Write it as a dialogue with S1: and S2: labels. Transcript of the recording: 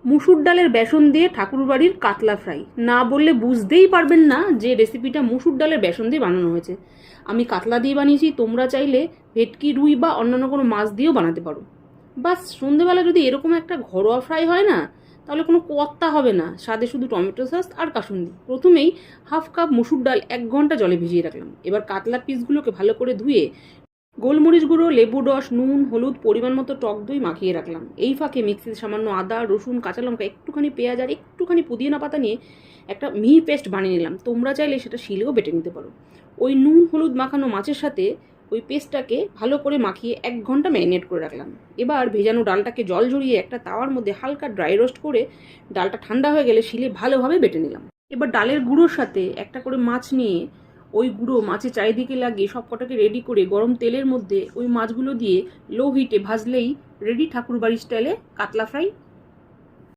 S1: মুসুর ডালের বেসন দিয়ে ঠাকুরবাড়ির কাতলা ফ্রাই না বললে বুঝতেই পারবেন না যে রেসিপিটা মুসুর ডালের বেসন দিয়ে বানানো হয়েছে। আমি কাতলা দিয়ে বানিয়েছি, তোমরা চাইলে ভেটকি, রুই বা অন্যান্য কোনো মাছ দিয়েও বানাতে পারো। বাস সন্ধেবেলা যদি এরকম একটা ঘরোয়া ফ্রাই হয় না, তাহলে কোনো কর্তা হবে না, স্বাদে শুধু টমেটো সস আর কাসুন্দি। প্রথমেই হাফ কাপ মুসুর ডাল 1 ঘন্টা জলে ভিজিয়ে রাখলাম। এবার কাতলা পিসগুলোকে ভালো করে ধুয়ে গোলমরিচ গুঁড়ো, লেবু রস, নুন, হলুদ, পরিমাণ মতো টক দই মাখিয়ে রাখলাম। এই ফাঁকে মিক্সিতে সামান্য আদা, রসুন, কাঁচা লঙ্কা, একটুখানি পেঁয়াজ আর একটুখানি পুদিনা পাতা নিয়ে একটা মিহি পেস্ট বানিয়ে নিলাম। তোমরা চাইলে সেটা শিলেও বেটে নিতে পারো। ওই নুন হলুদ মাখানো মাছের সাথে ওই পেস্টটাকে ভালো করে মাখিয়ে 1 ঘন্টা ম্যারিনেট করে রাখলাম। এবার ভেজানো ডালটাকে জল ঝরিয়ে একটা তাওয়ার মধ্যে হালকা ড্রাই রোস্ট করে ডালটা ঠান্ডা হয়ে গেলে শিলে ভালোভাবে বেটে নিলাম। এবার ডালের গুঁড়োর সাথে একটা করে মাছ নিয়ে ওই গুঁড়ো মাছের চারিদিকে লাগিয়ে সব কটাকে রেডি করে গরম তেলের মধ্যে ওই মাছগুলো দিয়ে লো হিটে ভাজলেই রেডি ঠাকুরবাড়ি স্টাইলে কাতলা ফ্রাই।